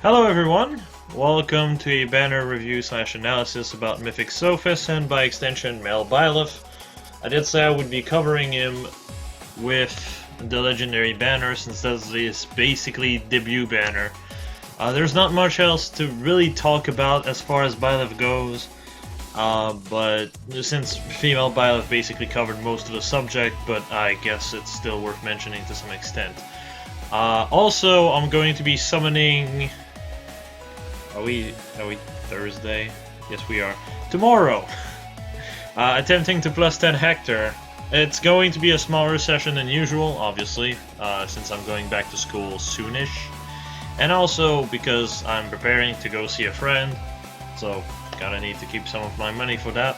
Hello everyone, welcome to a banner review / analysis about Mythic Sothis and by extension Byleth. I did say I would be covering him with the legendary banner since that's his basically debut banner. There's not much else to really talk about as far as Byleth goes, but since female Byleth basically covered most of the subject, but I guess it's still worth mentioning to some extent. Also, I'm going to be summoning... Are we Thursday? Yes, we are. Tomorrow! Attempting to plus 10 Hector. It's going to be a smaller session than usual, obviously, since I'm going back to school soonish. And also because I'm preparing to go see a friend, so gotta need to keep some of my money for that.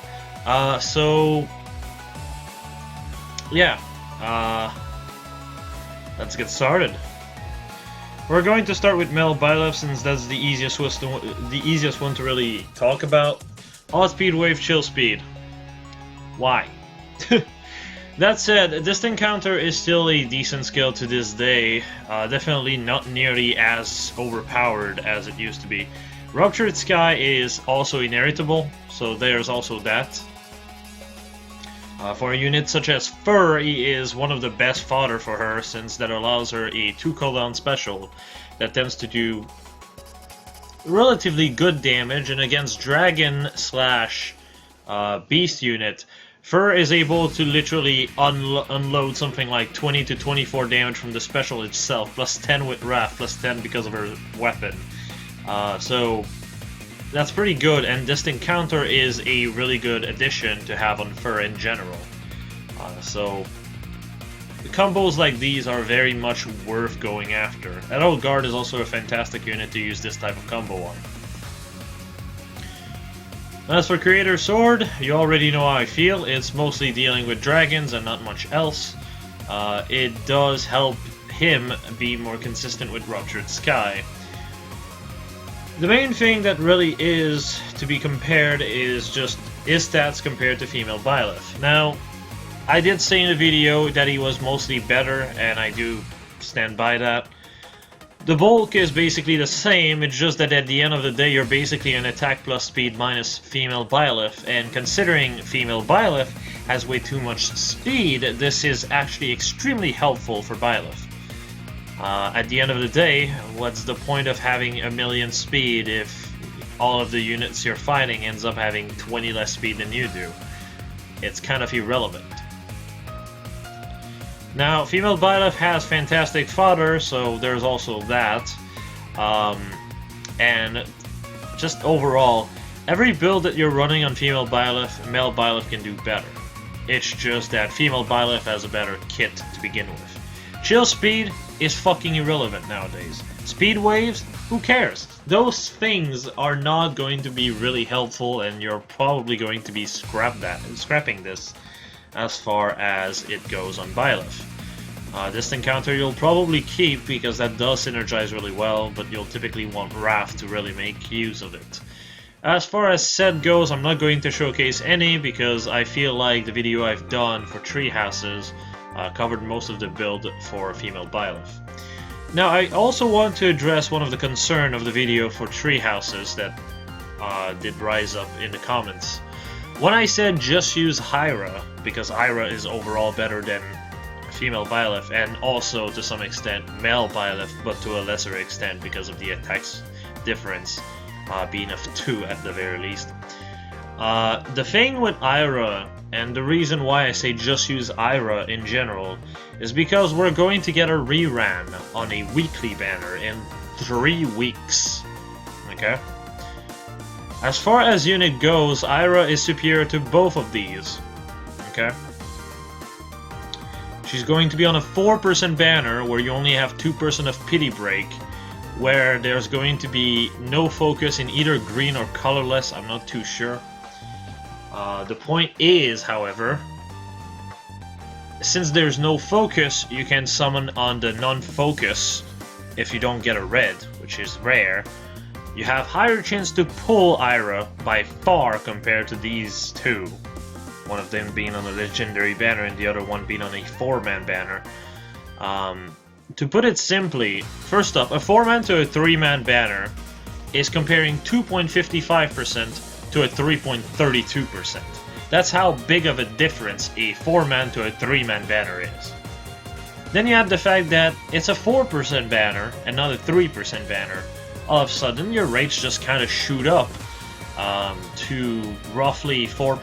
Let's get started. We're going to start with Byleth since that's the easiest one to really talk about. Odd speed, wave, chill speed. Why? That said, Distant Counter is still a decent skill to this day. Definitely not nearly as overpowered as it used to be. Ruptured Sky is also ineritable, so there's also that. For a unit such as Fur, he is one of the best fodder for her, since that allows her a 2 cooldown special that tends to do relatively good damage, and against Dragon / Beast unit, Fur is able to literally unload something like 20 to 24 damage from the special itself, plus 10 with Wrath, plus 10 because of her weapon. So that's pretty good, and Distant Counter is a really good addition to have on Fur in general. So the combos like these are very much worth going after. Adult Guard is also a fantastic unit to use this type of combo on. As for Creator Sword, you already know how I feel. It's mostly dealing with dragons and not much else. It does help him be more consistent with Ruptured Sky. The main thing that really is to be compared is just his stats compared to female Byleth. Now, I did say in the video that he was mostly better, and I do stand by that. The bulk is basically the same, it's just that at the end of the day you're basically an attack plus speed minus female Byleth, and considering female Byleth has way too much speed, this is actually extremely helpful for Byleth. At the end of the day, what's the point of having a million speed if all of the units you're fighting ends up having 20 less speed than you do? It's kind of irrelevant. Now, female Byleth has fantastic fodder, so there's also that. And just overall, every build that you're running on female Byleth, male Byleth can do better. It's just that female Byleth has a better kit to begin with. Chill speed is fucking irrelevant nowadays. Speed waves? Who cares? Those things are not going to be really helpful, and you're probably going to be scrapping this as far as it goes on Byleth. Distant Counter you'll probably keep because that does synergize really well, but you'll typically want Wrath to really make use of it. As far as set goes, I'm not going to showcase any because I feel like the video I've done for Tree Houses covered most of the build for female Byleth. Now, I also want to address one of the concern of the video for Tree Houses that did rise up in the comments. When I said just use Hyra, because Hyra is overall better than female Byleth, and also to some extent male Byleth, but to a lesser extent because of the attacks difference being of 2 at the very least. The thing with Ira, and the reason why I say just use Ira in general, is because we're going to get a rerun on a weekly banner in 3 weeks. Okay? As far as unit goes, Ira is superior to both of these. Okay? She's going to be on a 4% banner where you only have 2% of Pity Break, where there's going to be no focus in either green or colorless, I'm not too sure. The point is, however, since there's no focus, you can summon on the non-focus if you don't get a red, which is rare. You have higher chance to pull Ira by far compared to these two. One of them being on a legendary banner and the other one being on a 4-man banner. To put it simply, first up, a 4-man to a 3-man banner is comparing 2.55% to a 3.32%. That's how big of a difference a 4-man to a 3-man banner is. Then you have the fact that it's a 4% banner and not a 3% banner. All of a sudden, your rates just kind of shoot up to roughly 4%,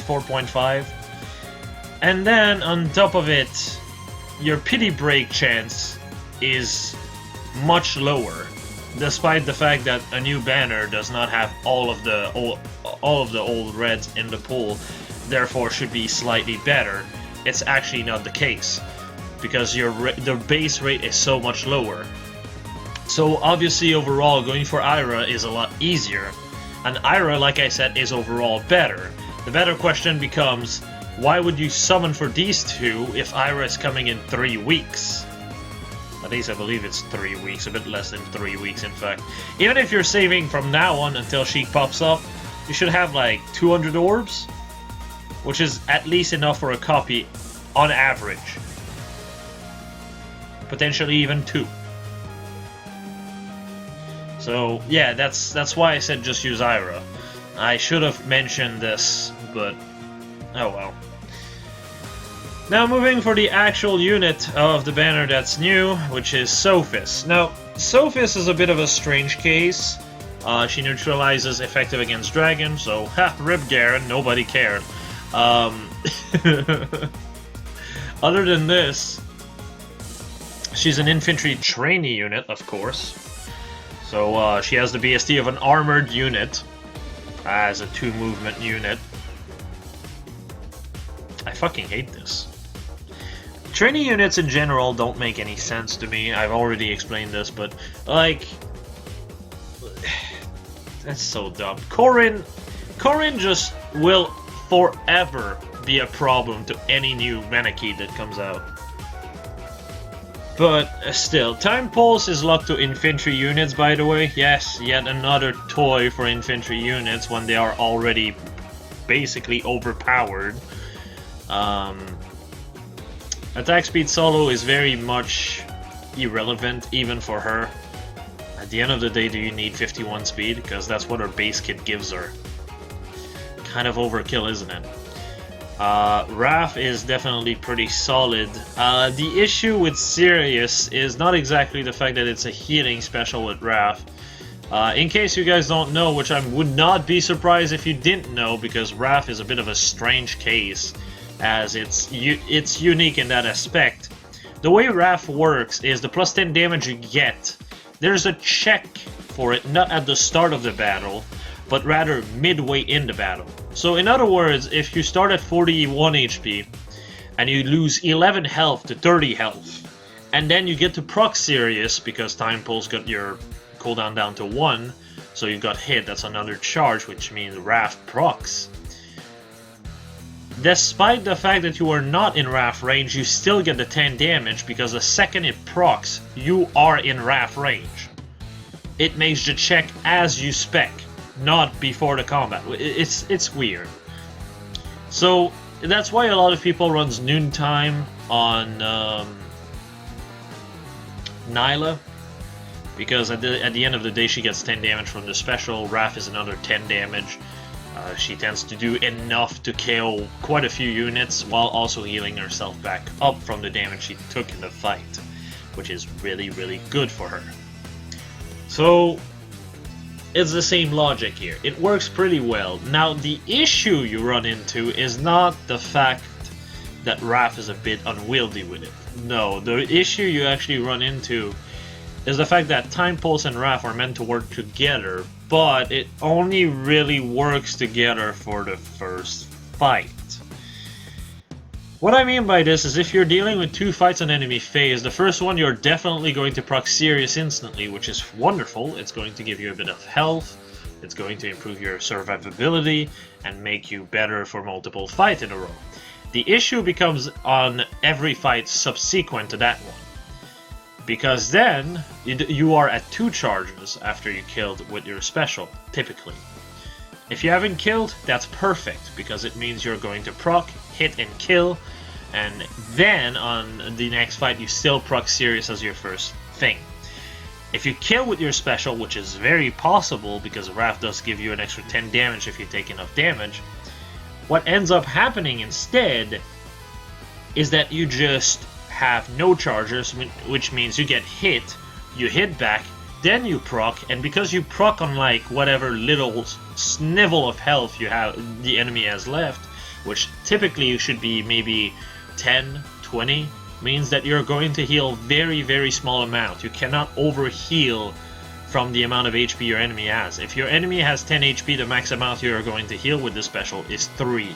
4.5%. And then, on top of it, your pity break chance is much lower, despite the fact that a new banner does not have all of the old reds in the pool, therefore should be slightly better. It's actually not the case, because the base rate is so much lower. So obviously overall going for Ira is a lot easier, and Ira, like I said, is overall better. The better question becomes, why would you summon for these two if Ira is coming in 3 weeks? At least I believe it's 3 weeks, a bit less than 3 weeks in fact. Even if you're saving from now on until she pops up, you should have like 200 orbs, which is at least enough for a copy on average. Potentially even 2. So yeah, that's why I said just use Ira. I should have mentioned this, but oh well. Now moving for the actual unit of the banner that's new, which is Sothis. Now, Sothis is a bit of a strange case. She neutralizes effective against dragon, so ha, rip Garen, nobody cared. Other than this, she's an infantry trainee unit, of course. So she has the BST of an armored unit as a 2-movement unit. I fucking hate this. Trainee units in general don't make any sense to me. I've already explained this, but like, that's so dumb. Corrin just will forever be a problem to any new mana key that comes out. But still, Time Pulse is locked to infantry units, by the way. Yes, yet another toy for infantry units when they are already basically overpowered. Attack speed solo is very much irrelevant even for her. At the end of the day, do you need 51 speed? Because that's what her base kit gives her. Kind of overkill, isn't it? Raph is definitely pretty solid. The issue with Sirius is not exactly the fact that it's a healing special with Raph. In case you guys don't know, which I would not be surprised if you didn't know, because Raph is a bit of a strange case, as it's unique in that aspect. The way Raph works is the plus 10 damage you get, there's a check for it not at the start of the battle, but rather midway in the battle. So in other words, if you start at 41 HP and you lose 11 health to 30 health, and then you get to proc Sirius because Time Pulse got your cooldown down to 1, so you got hit, that's another charge, which means Raph procs. Despite the fact that you are not in Raph range, you still get the 10 damage because the second it procs, you are in Raph range. It makes the check as you spec, not before the combat. It's weird. So that's why a lot of people runs Noontime on Nyla, because at the end of the day she gets 10 damage from the special. Raph is another 10 damage. She tends to do enough to KO quite a few units while also healing herself back up from the damage she took in the fight, which is really, really good for her. So it's the same logic here. It works pretty well. Now the issue you run into is not the fact that Raph is a bit unwieldy with it. No, the issue you actually run into is the fact that Time Pulse and Raph are meant to work together, but it only really works together for the first fight. What I mean by this is if you're dealing with 2 fights on enemy phase, the first one you're definitely going to proc Sirius instantly, which is wonderful. It's going to give you a bit of health, it's going to improve your survivability, and make you better for multiple fights in a row. The issue becomes on every fight subsequent to that one, because then you are at 2 charges after you killed with your special, typically. If you haven't killed, that's perfect, because it means you're going to proc, hit and kill, and then on the next fight you still proc Sirius as your first thing. If you kill with your special, which is very possible because Wrath does give you an extra 10 damage if you take enough damage, what ends up happening instead is that you just have no charges, which means you get hit, you hit back, then you proc, and because you proc on like whatever little snivel of health you have, the enemy has left, which typically should be maybe 10, 20, means that you're going to heal very, very small amount. You cannot over heal from the amount of HP your enemy has. If your enemy has 10 HP, the max amount you're going to heal with this special is 3.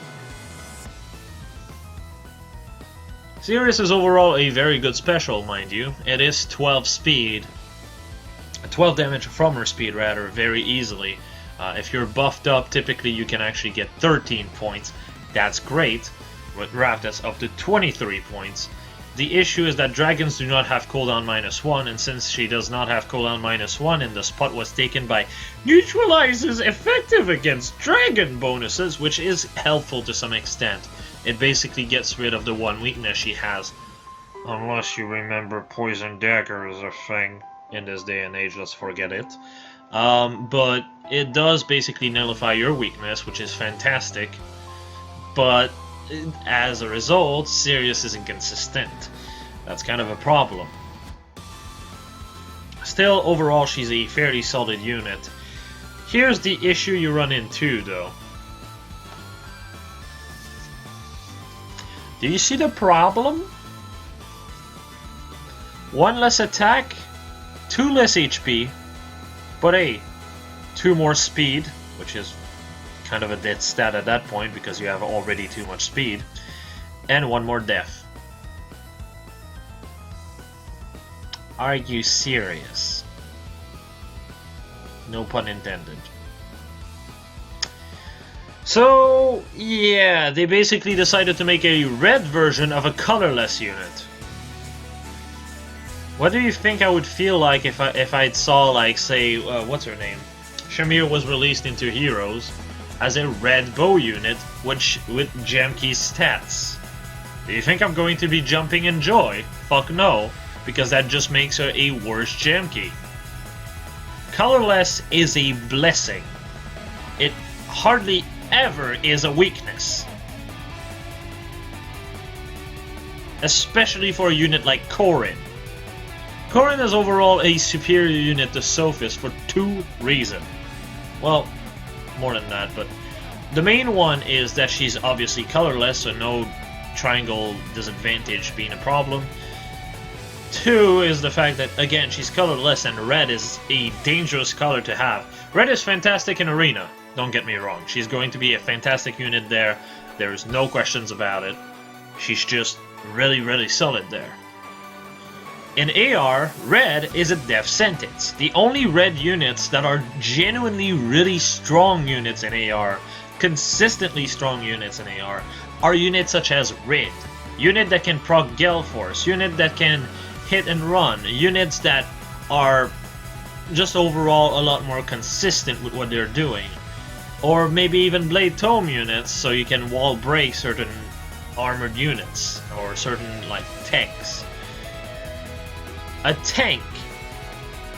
Sirius is overall a very good special, mind you. It is 12 speed, 12 damage from her speed rather, very easily. If you're buffed up, typically you can actually get 13 points. That's great. With Wrath, that's up to 23 points. The issue is that dragons do not have cooldown -1, and since she does not have cooldown -1 and the spot was taken by neutralizes effective against dragon bonuses, which is helpful to some extent. It basically gets rid of the one weakness she has. Unless you remember Poison Dagger is a thing in this day and age, let's forget it. But it does basically nullify your weakness, which is fantastic. But as a result, Sirius isn't consistent. That's kind of a problem. Still, overall, she's a fairly solid unit. Here's the issue you run into, though. Do you see the problem? 1 less attack, 2 less HP, but hey, 2 more speed, which is kind of a dead stat at that point because you have already too much speed, and 1 more death. Are you serious? No pun intended. So, yeah, they basically decided to make a red version of a colorless unit. What do you think I would feel like if I'd saw, like, say, what's her name? Shamir was released into Heroes as a red bow unit with Jamke's stats. Do you think I'm going to be jumping in joy? Fuck no, because that just makes her a worse Jamke. Colorless is a blessing. It hardly ever is a weakness. Especially for a unit like Corrin. Corrin is overall a superior unit to Sothis for 2 reasons. Well, more than that, but the main one is that she's obviously colorless, so no triangle disadvantage being a problem. 2 is the fact that, again, she's colorless and red is a dangerous color to have. Red is fantastic in Arena, don't get me wrong. She's going to be a fantastic unit there. There's no questions about it. She's just really, really solid there. In AR, red is a death sentence. The only red units that are genuinely really strong units in AR, consistently strong units in AR, are units such as Rid, unit that can proc Gale Force, unit that can hit and run, units that are just overall a lot more consistent with what they're doing. Or maybe even Blade Tome units, so you can wall break certain armored units, or certain, like, tanks. A tank,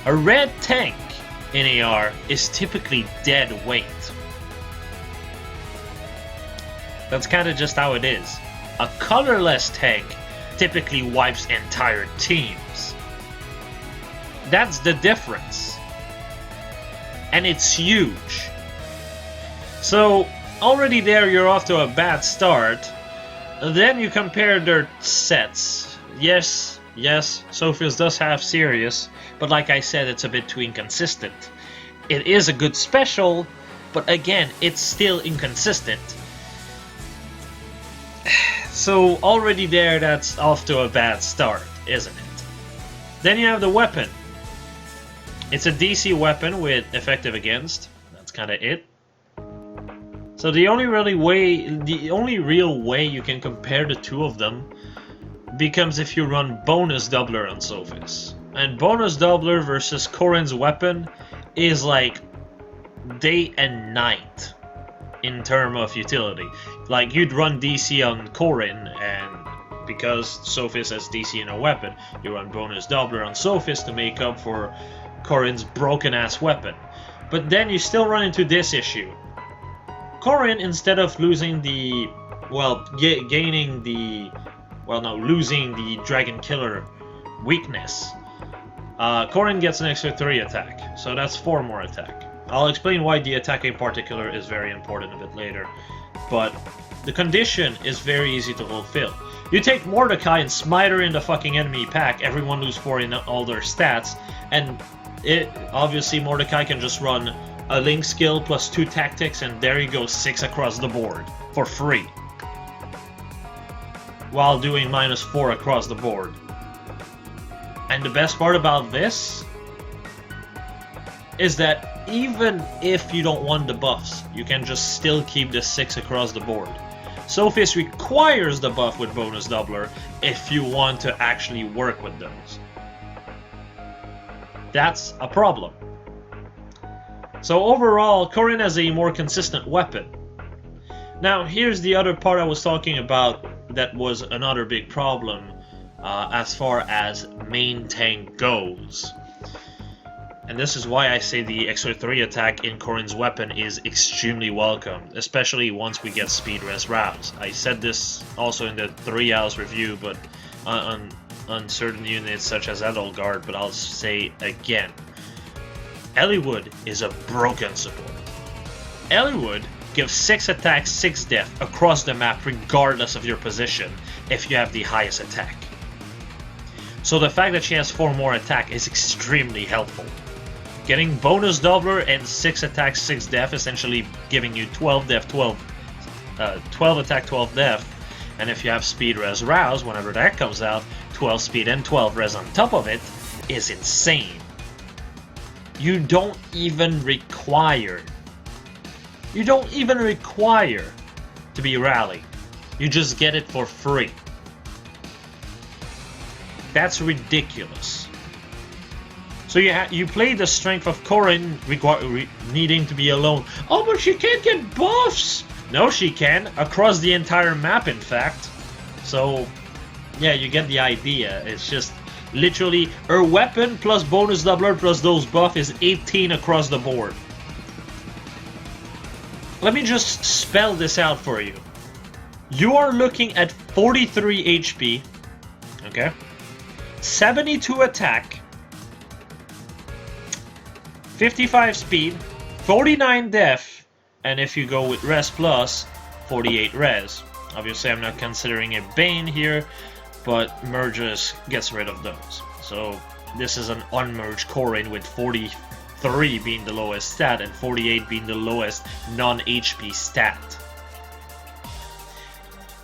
a red tank in AR is typically dead weight. That's kind of just how it is. A colorless tank typically wipes entire teams. That's the difference. And it's huge. So, already there you're off to a bad start. Then you compare their sets. Yes, Sothis does have Sirius, but like I said, it's a bit too inconsistent. It is a good special, but again, it's still inconsistent. So already there, that's off to a bad start, isn't it? Then you have the weapon. It's a DC weapon with effective against. That's kind of it. So the only real way you can compare the two of them becomes if you run bonus doubler on Sothis. And bonus doubler versus Corrin's weapon is like day and night in terms of utility. Like, you'd run DC on Corrin and because Sothis has DC in a weapon. You run bonus doubler on Sothis to make up for Corrin's broken-ass weapon. But then you still run into this issue. Corrin, instead of losing the... well, gaining the... well, no, losing the Dragon Killer weakness, Corrin gets an extra 3 attack, so that's 4 more attack. I'll explain why the attack in particular is very important a bit later, but the condition is very easy to fulfill. You take Mordecai and smite her in the fucking enemy pack, everyone lose 4 in all their stats, and obviously Mordecai can just run a Link skill plus 2 tactics, and there you go, 6 across the board, for free. While doing -4 across the board. And the best part about this is that even if you don't want the buffs, you can just still keep the 6 across the board. Sothis requires the buff with bonus doubler if you want to actually work with those. That's a problem. So overall, Corrin has a more consistent weapon. Now here's the other part I was talking about that was another big problem as far as main tank goes. And this is why I say the extra 3 attack in Corrin's weapon is extremely welcome, especially once we get speed res rouse. I said this also in the 3 hours review, but on certain units such as Edelgard, but I'll say again. Eliwood is a broken support. Eliwood gives 6 attack, 6 death across the map regardless of your position if you have the highest attack. So the fact that she has 4 more attack is extremely helpful. Getting bonus doubler and 6 attack, 6 death, essentially giving you 12 death, 12 attack, 12 death, and if you have speed res rouse, whenever that comes out, 12 speed and 12 res on top of it, is insane. You don't even require to be rally. You just get it for free. That's ridiculous. So you play the strength of Corrin needing to be alone. Oh, but she can't get buffs! No, she can. Across the entire map, in fact. So, yeah, you get the idea. It's just literally her weapon plus bonus doubler plus those buff is 18 across the board. Let me just spell this out for you. You are looking at 43 HP, okay? 72 attack, 55 speed, 49 def, and if you go with res plus, 48 res. Obviously I'm not considering a Bane here, but merges gets rid of those. So this is an unmerged Corrin with 43 being the lowest stat and 48 being the lowest non-HP stat.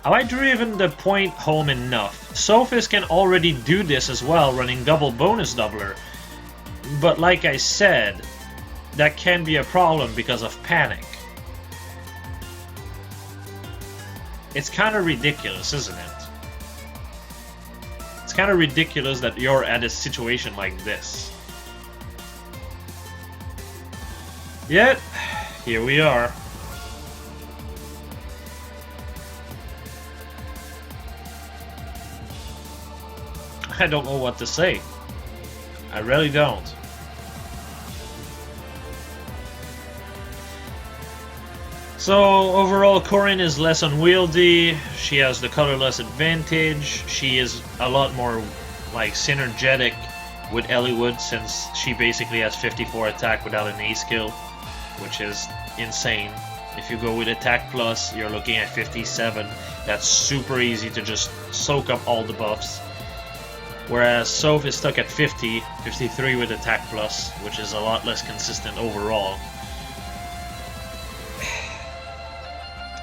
Have I driven the point home enough? Sothis can already do this as well, running double bonus doubler. But like I said, that can be a problem because of panic. It's kind of ridiculous, isn't it? It's kind of ridiculous that you're at a situation like this. Yet, here we are. I don't know what to say. I really don't. So overall, Corrin is less unwieldy. She has the colorless advantage. She is a lot more like synergetic with Eliwood since she basically has 54 attack without an A skill, which is insane. If you go with attack plus, you're looking at 57. That's super easy to just soak up all the buffs. Whereas Soph is stuck at 50, 53 with attack plus, which is a lot less consistent overall.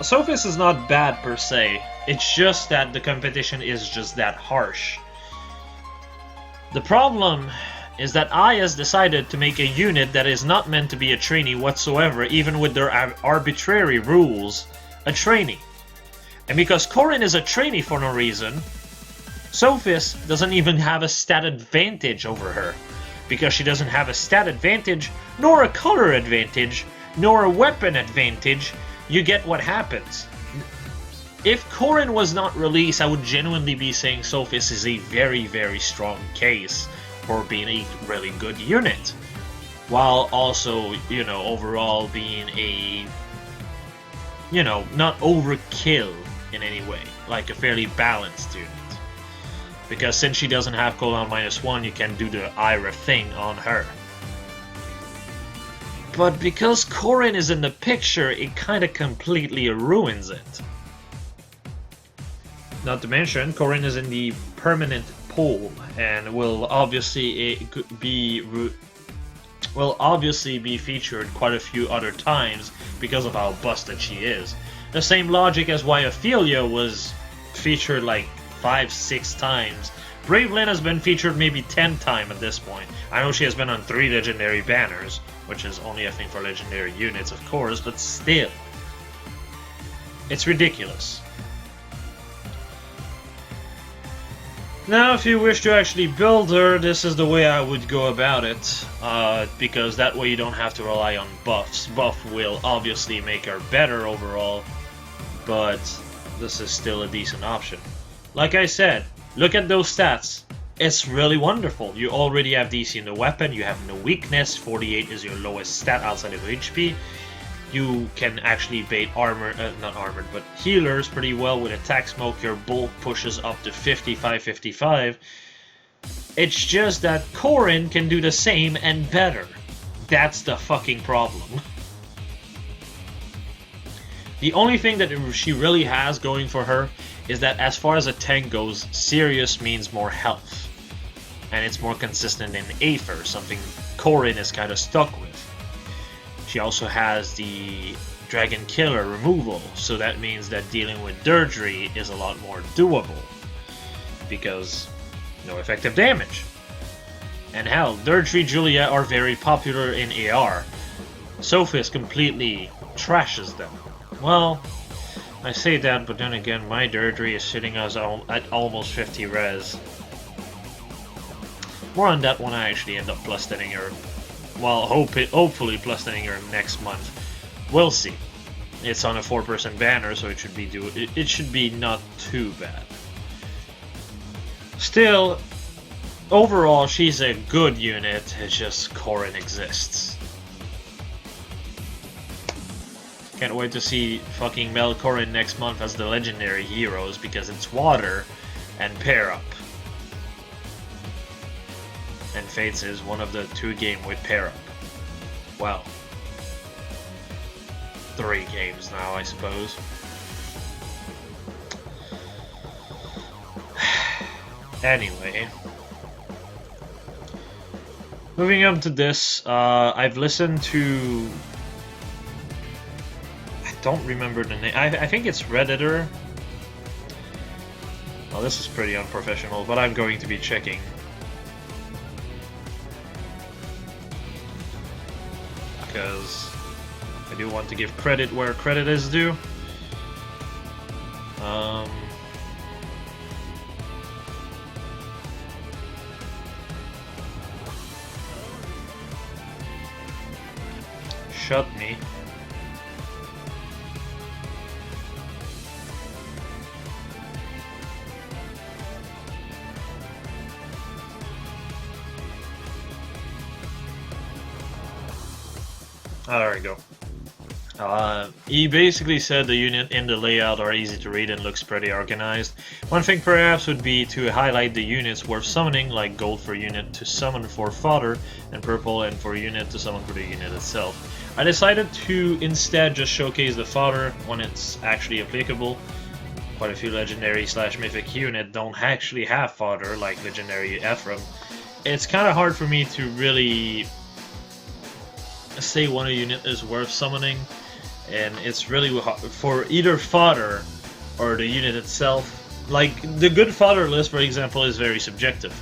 Sophis is not bad per se, it's just that the competition is just that harsh. The problem is that I has decided to make a unit that is not meant to be a trainee whatsoever, even with their arbitrary rules, a trainee. And because Corrin is a trainee for no reason, Sophis doesn't even have a stat advantage over her. Because she doesn't have a stat advantage, nor a color advantage, nor a weapon advantage, you get what happens. If Corrin was not released, I would genuinely be saying Sothis is a very, very strong case for being a really good unit. While also, you know, overall being a, you know, not overkill in any way. Like a fairly balanced unit. Because since she doesn't have cooldown -1, you can do the Ira thing on her. But because Corrin is in the picture, it kinda completely ruins it. Not to mention, Corrin is in the permanent pool, and will obviously be featured quite a few other times because of how busted she is. The same logic as why Ophelia was featured like 5-6 times. Bravelyn has been featured maybe 10 times at this point. I know she has been on 3 legendary banners, which is only a thing for legendary units, of course, but still. It's ridiculous. Now, if you wish to actually build her, this is the way I would go about it, because that way you don't have to rely on buffs. Buff will obviously make her better overall, but this is still a decent option. Like I said, look at those stats. It's really wonderful. You already have DC in the weapon, you have no weakness, 48 is your lowest stat outside of HP. You can actually bait not armored, but healers pretty well with attack smoke. Your bulk pushes up to 55-55. It's just that Corrin can do the same and better. That's the fucking problem. The only thing that she really has going for her is that as far as a tank goes, Sirius means more health. And it's more consistent in Aether, something Corrin is kind of stuck with. She also has the Dragon Killer removal, so that means that dealing with Deirdre is a lot more doable. Because no effective damage. And hell, Deirdre Julia are very popular in AR. Sothis completely trashes them. Well, I say that, but then again, my Deirdre is sitting us at almost 50 res. More on that when I actually end up plus-stunning her. Well, hopefully plus-stunning her next month. We'll see. It's on a 4-person banner, so it should be not too bad. Still, overall, she's a good unit. It's just Corrin exists. Can't wait to see fucking Mel Corrin next month as the legendary heroes, because it's water and pair up. And Fates is one of the 2 games with pair up. Well, 3 games now, I suppose. Anyway, moving on to this, I've listened to, I don't remember the name, I think it's Redditor. Well, this is pretty unprofessional, but I'm going to be checking. Because I do want to give credit where credit is due. Shut me. Oh, there we go. He basically said the unit in the layout are easy to read and looks pretty organized. One thing perhaps would be to highlight the units worth summoning, like gold for unit to summon for fodder, and purple and for unit to summon for the unit itself. I decided to instead just showcase the fodder when it's actually applicable. Quite a few legendary / mythic units don't actually have fodder, like legendary Ephraim. It's kind of hard for me to really say when a unit is worth summoning, and it's really for either fodder or the unit itself. Like, the good fodder list, for example, is very subjective.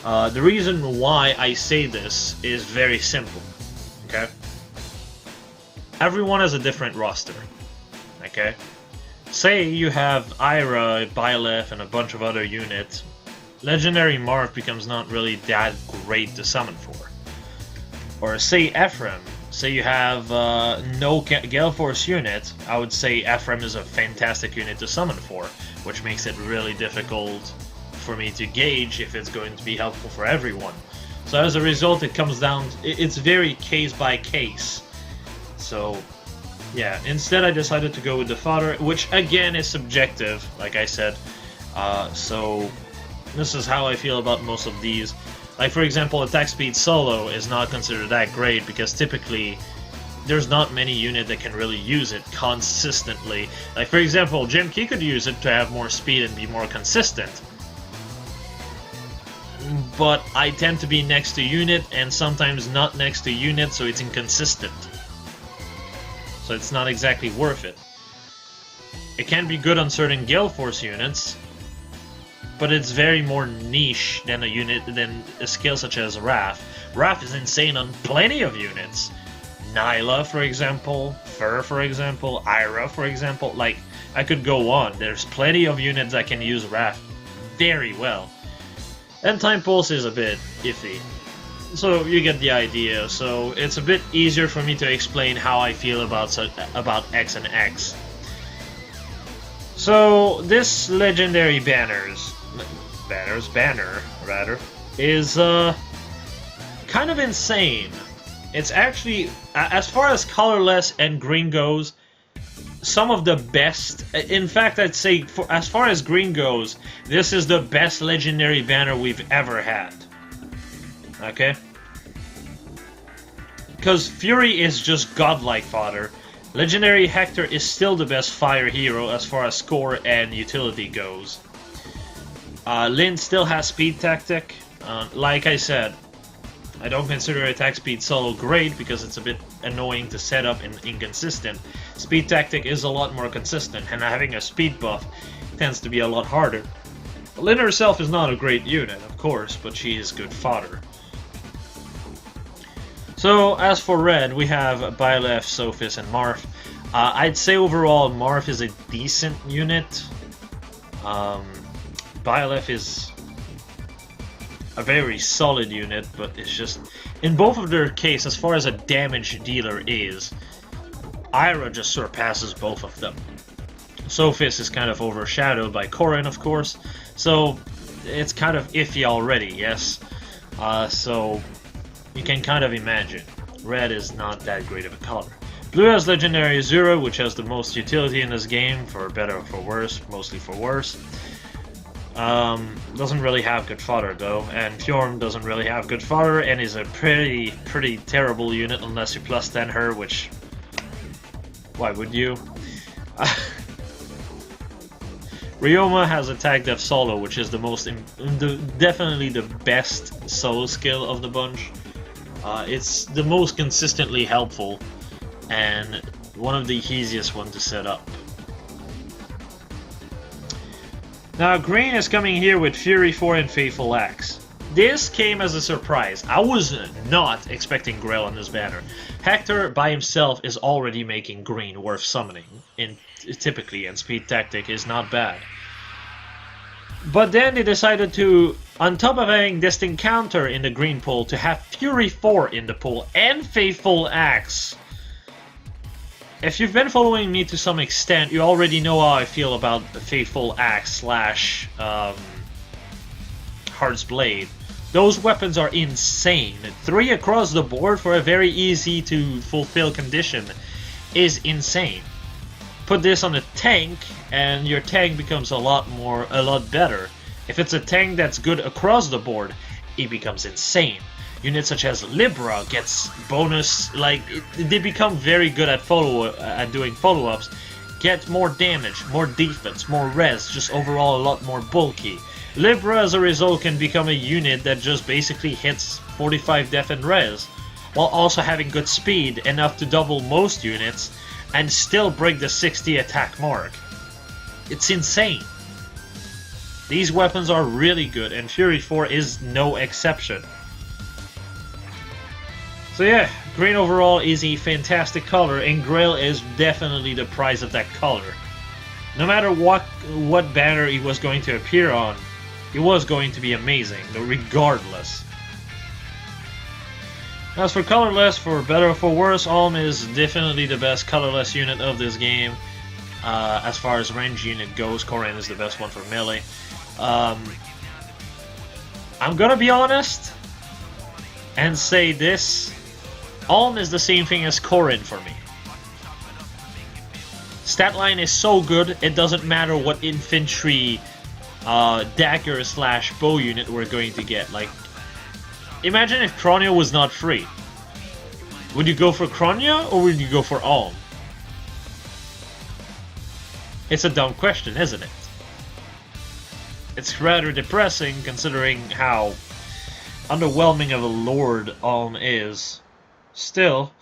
The reason why I say this is very simple, okay? Everyone has a different roster, okay? Say you have Ira, Byleth, and a bunch of other units. Legendary Marth becomes not really that great to summon for. Or say Ephraim, say you have no Gale Force unit, I would say Ephraim is a fantastic unit to summon for, which makes it really difficult for me to gauge if it's going to be helpful for everyone. So as a result, it comes down, it's very case by case. So yeah, instead I decided to go with the fodder, which again is subjective, like I said. So this is how I feel about most of these. Like, for example, attack speed solo is not considered that great because typically there's not many units that can really use it consistently. Like, for example, Jim Key could use it to have more speed and be more consistent. But I tend to be next to unit and sometimes not next to unit, so it's inconsistent. So it's not exactly worth it. It can be good on certain Gale Force units, but it's very more niche than a skill such as Wrath. Wrath is insane on plenty of units. Nyla, for example, Fur, for example, Ira, for example. Like, I could go on. There's plenty of units that can use Wrath very well. And Time Pulse is a bit iffy. So you get the idea. So it's a bit easier for me to explain how I feel about X and X. So this legendary banner is kind of insane. It's actually, as far as colorless and green goes, some of the best. In fact, I'd say as far as green goes, this is the best legendary banner we've ever had. Okay? Because Fury is just godlike fodder. Legendary Hector is still the best fire hero as far as score and utility goes. Lyn still has speed tactic. Like I said, I don't consider attack speed solo great because it's a bit annoying to set up and inconsistent. Speed tactic is a lot more consistent, and having a speed buff tends to be a lot harder. Lyn herself is not a great unit, of course, but she is good fodder. So, as for red, we have Byleth, Sothis, and Marth. I'd say overall Marth is a decent unit. Byleth is a very solid unit, but it's just... in both of their case, as far as a damage dealer is, Ira just surpasses both of them. Sothis is kind of overshadowed by Corrin, of course, so it's kind of iffy already, yes? So you can kind of imagine. Red is not that great of a color. Blue has Legendary Azura, which has the most utility in this game, for better or for worse, mostly for worse. Doesn't really have good fodder though, and Fjorm doesn't really have good fodder and is a pretty terrible unit unless you plus 10 her, which... why would you? Ryoma has Attack Def Solo, which is the most, definitely the best solo skill of the bunch. It's the most consistently helpful and one of the easiest ones to set up. Now green is coming here with Fury 4 and Faithful Axe. This came as a surprise. I was not expecting Grail on this banner. Hector by himself is already making green worth summoning, typically, and Speed Tactic is not bad. But then they decided to, on top of having Distinct Counter in the green pool, to have Fury 4 in the pool and Faithful Axe. If you've been following me to some extent, you already know how I feel about the Faithful Axe slash Heart's Blade. Those weapons are insane. 3 across the board for a very easy to fulfill condition is insane. Put this on a tank and your tank becomes a lot better. If it's a tank that's good across the board, it becomes insane. Units such as Libra gets bonus, like they become very good at doing follow-ups, get more damage, more defense, more res, just overall a lot more bulky. Libra as a result can become a unit that just basically hits 45 def and res, while also having good speed, enough to double most units, and still break the 60 attack mark. It's insane. These weapons are really good, and Fury 4 is no exception. So yeah, green overall is a fantastic color, and Grail is definitely the prize of that color. No matter what banner he was going to appear on, it was going to be amazing, regardless. As for colorless, for better or for worse, Ulm is definitely the best colorless unit of this game. As far as range unit goes, Korin is the best one for melee. I'm gonna be honest and say this. Ulm is the same thing as Korin for me. Stat line is so good, it doesn't matter what infantry dagger slash bow unit we're going to get. Like, imagine if Kronia was not free. Would you go for Kronia or would you go for Ulm? It's a dumb question, isn't it? It's rather depressing considering how underwhelming of a lord Ulm is. Still,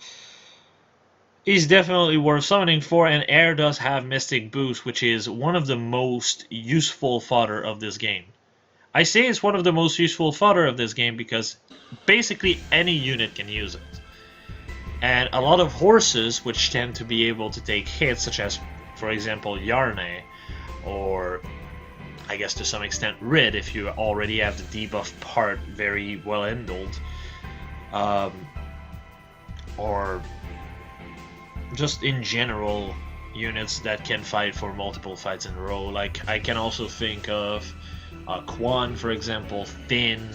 he's definitely worth summoning for, and Air does have Mystic Boost, which is one of the most useful fodder of this game. I say it's one of the most useful fodder of this game because basically any unit can use it. And a lot of horses, which tend to be able to take hits, such as, for example, Yarne, or I guess to some extent Rid, if you already have the debuff part very well handled, or just in general units that can fight for multiple fights in a row. Like, I can also think of Quan, for example, Finn.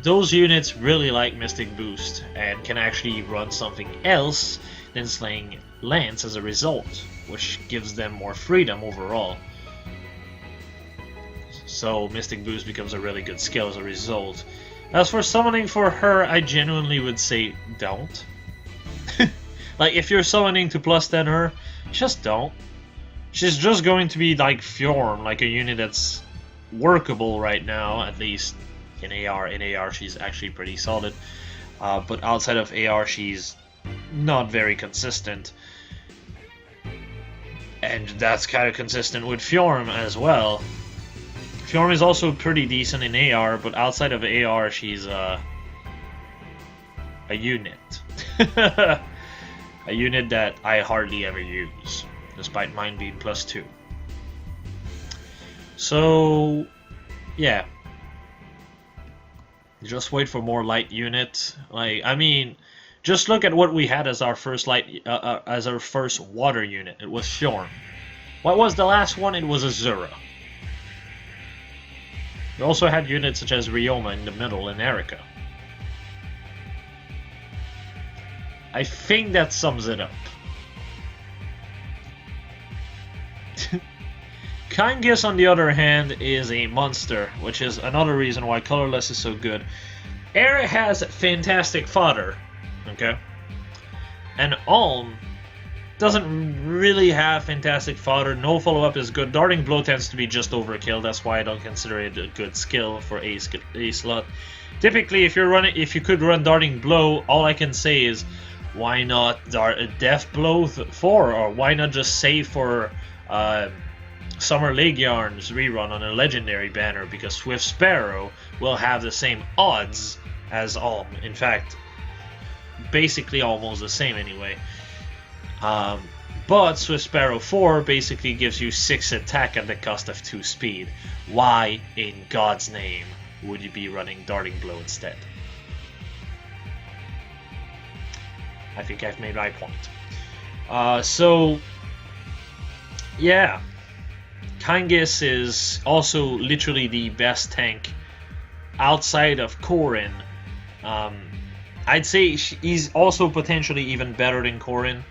Those units really like Mystic Boost and can actually run something else than slaying Lance as a result, which gives them more freedom overall. So Mystic Boost becomes a really good skill as a result. As for summoning for her, I genuinely would say don't. Like, if you're summoning to plus 10 her, just don't. She's just going to be like Fjorm, like a unit that's workable right now, at least in AR. In AR, she's actually pretty solid. But outside of AR, she's not very consistent. And that's kind of consistent with Fjorm as well. Fjorm is also pretty decent in AR, but outside of AR, she's a unit. A unit that I hardly ever use, despite mine being plus 2. So, yeah. Just wait for more light unit. Like, I mean, just look at what we had as our first as our first water unit. It was Fjorm. What was the last one? It was Azura. We also had units such as Ryoma in the middle and Erika. I think that sums it up. Kangas, on the other hand, is a monster, which is another reason why colorless is so good. Air has fantastic fodder, okay? And Ulm doesn't really have fantastic fodder. No follow-up is good. Darting Blow tends to be just overkill. That's why I don't consider it a good skill for a slot. Typically, if you could run Darting Blow, all I can say is, why not Death Blow 4, or why not just save for Summer Legiarn's rerun on a legendary banner, because Swift Sparrow will have the same odds as Ulm. In fact, basically almost the same anyway. But Swift Sparrow 4 basically gives you 6 attack at the cost of 2 speed. Why in God's name would you be running Darting Blow instead? I think I've made my point. So, yeah. Kangas is also literally the best tank outside of Korin. I'd say he's also potentially even better than Korin,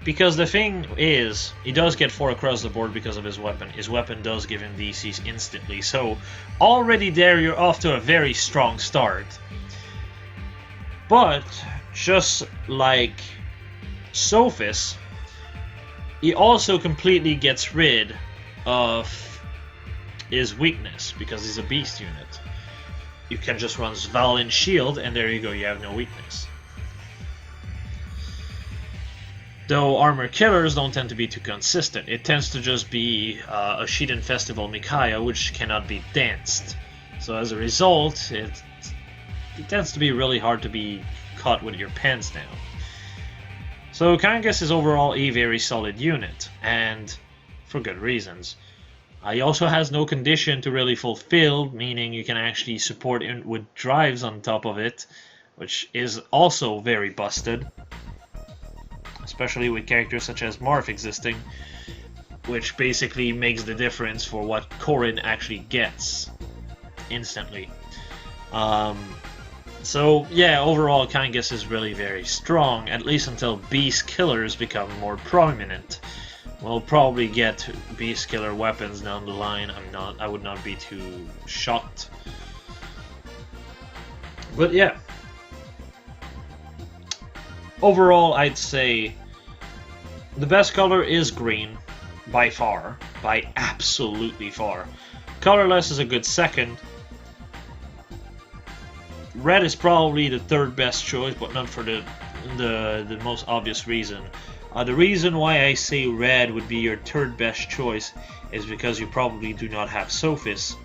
because the thing is, he does get 4 across the board because of his weapon. His weapon does give him DCs instantly, so already there you're off to a very strong start. But just like Sothis, he also completely gets rid of his weakness because he's a beast unit. You can just run Svalin Shield, and there you go, you have no weakness. Though armor killers don't tend to be too consistent. It tends to just be a Shiden Festival Micaiah, which cannot be danced. So as a result, it tends to be really hard to be caught with your pants down. So Kangas is overall a very solid unit, and for good reasons. He also has no condition to really fulfill, meaning you can actually support it with drives on top of it, which is also very busted, especially with characters such as Marth existing, which basically makes the difference for what Corrin actually gets instantly. So yeah, overall Kangas is really very strong, at least until Beast Killers become more prominent. We'll probably get Beast Killer weapons down the line. I would not be too shocked. But yeah. Overall, I'd say the best color is green, by far, by absolutely far. Colorless is a good second. Red is probably the third best choice, but not for the most obvious reason. The reason why I say red would be your third best choice is because you probably do not have Sothis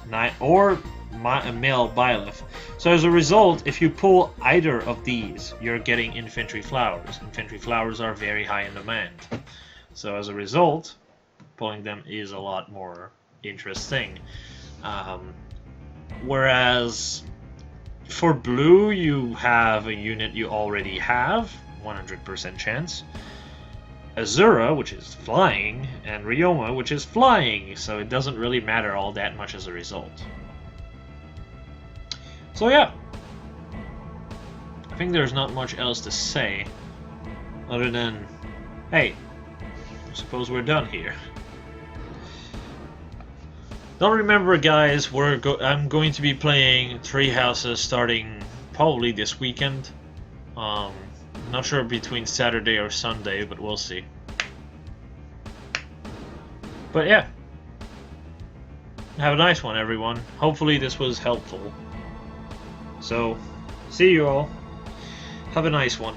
or male Byleth. So as a result, if you pull either of these, you're getting infantry flowers. Infantry flowers are very high in demand. So as a result, pulling them is a lot more interesting. Whereas for blue, you have a unit you already have, 100% chance. Azura, which is flying, and Ryoma, which is flying, so it doesn't really matter all that much as a result. So yeah, I think there's not much else to say, other than, hey, I suppose we're done here. Don't remember, guys, I'm going to be playing 3 houses starting probably this weekend. Not sure between Saturday or Sunday, but we'll see. But yeah. Have a nice one, everyone. Hopefully this was helpful. So, see you all. Have a nice one.